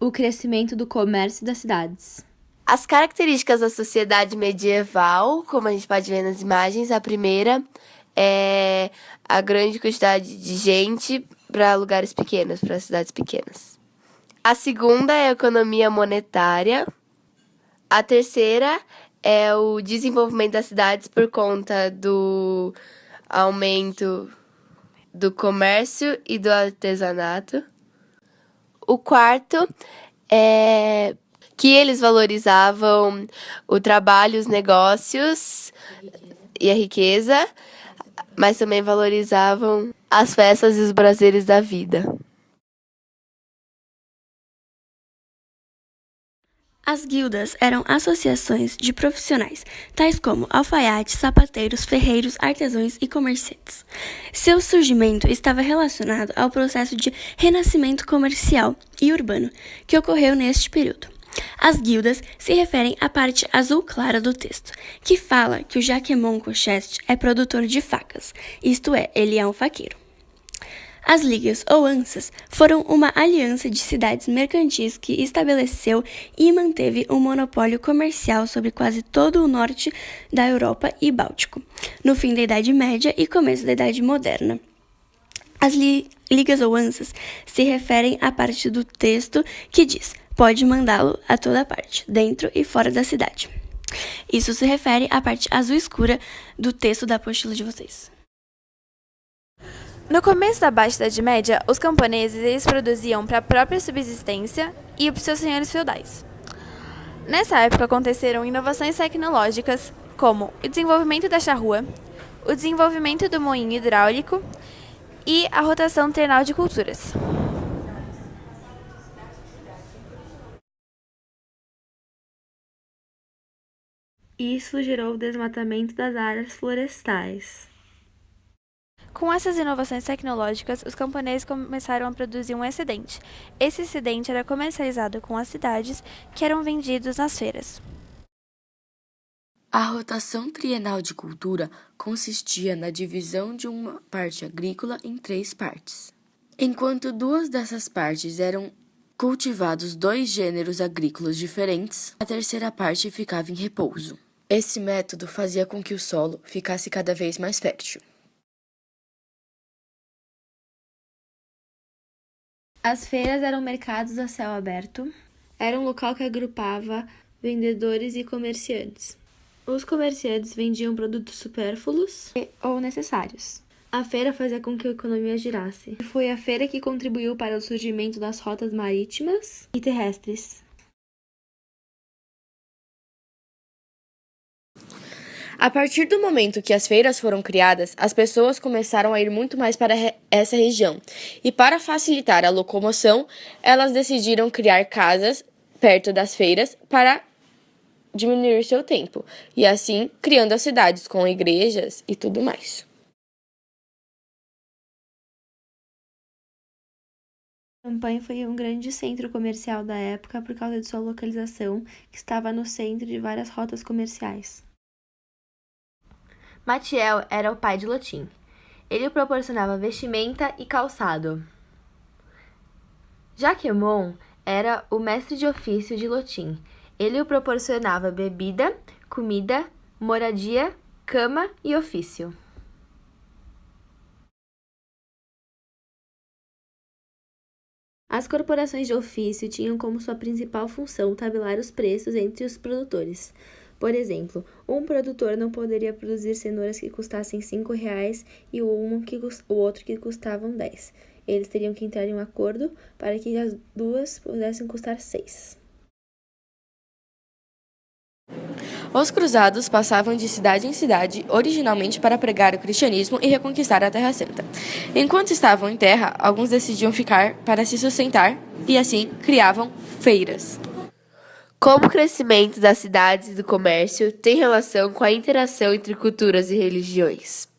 O crescimento do comércio das cidades. As características da sociedade medieval, como a gente pode ver nas imagens, a primeira é a grande quantidade de gente para lugares pequenos, para cidades pequenas. A segunda é a economia monetária. A terceira é o desenvolvimento das cidades por conta do aumento do comércio e do artesanato. O quarto é que eles valorizavam o trabalho, os negócios e a riqueza, mas também valorizavam as festas e os prazeres da vida. As guildas eram associações de profissionais, tais como alfaiates, sapateiros, ferreiros, artesãos e comerciantes. Seu surgimento estava relacionado ao processo de renascimento comercial e urbano que ocorreu neste período. As guildas se referem à parte azul clara do texto, que fala que o Jacquemont Cocheste é produtor de facas, isto é, ele é um faqueiro. As ligas ou ansas foram uma aliança de cidades mercantis que estabeleceu e manteve um monopólio comercial sobre quase todo o norte da Europa e Báltico, no fim da Idade Média e começo da Idade Moderna. As ligas ou ansas se referem à parte do texto que diz: pode mandá-lo a toda parte, dentro e fora da cidade. Isso se refere à parte azul escura do texto da apostila de vocês. No começo da Baixa Idade Média, os camponeses eles produziam para a própria subsistência e para os seus senhores feudais. Nessa época aconteceram inovações tecnológicas como o desenvolvimento da charrua, o desenvolvimento do moinho hidráulico e a rotação trenal de culturas. Isso gerou o desmatamento das áreas florestais. Com essas inovações tecnológicas, os camponeses começaram a produzir um excedente. Esse excedente era comercializado com as cidades, que eram vendidos nas feiras. A rotação trienal de cultura consistia na divisão de uma parte agrícola em 3 partes. Enquanto 2 dessas partes eram cultivados 2 gêneros agrícolas diferentes, a terceira parte ficava em repouso. Esse método fazia com que o solo ficasse cada vez mais fértil. As feiras eram mercados a céu aberto. Era um local que agrupava vendedores e comerciantes. Os comerciantes vendiam produtos supérfluos ou necessários. A feira fazia com que a economia girasse. Foi a feira que contribuiu para o surgimento das rotas marítimas e terrestres. A partir do momento que as feiras foram criadas, as pessoas começaram a ir muito mais para essa região. E para facilitar a locomoção, elas decidiram criar casas perto das feiras para diminuir seu tempo. E assim, criando as cidades com igrejas e tudo mais. Champagne foi um grande centro comercial da época por causa de sua localização, que estava no centro de várias rotas comerciais. Mathieu era o pai de Lotin. Ele proporcionava vestimenta e calçado. Jacquemont era o mestre de ofício de Lotin. Ele o proporcionava bebida, comida, moradia, cama e ofício. As corporações de ofício tinham como sua principal função tabelar os preços entre os produtores. Por exemplo, um produtor não poderia produzir cenouras que custassem R$ 5 e o outro que custavam 10. Eles teriam que entrar em um acordo para que as duas pudessem custar 6. Os cruzados passavam de cidade em cidade, originalmente para pregar o cristianismo e reconquistar a Terra Santa. Enquanto estavam em terra, alguns decidiam ficar para se sustentar e assim criavam feiras. Como o crescimento das cidades e do comércio tem relação com a interação entre culturas e religiões?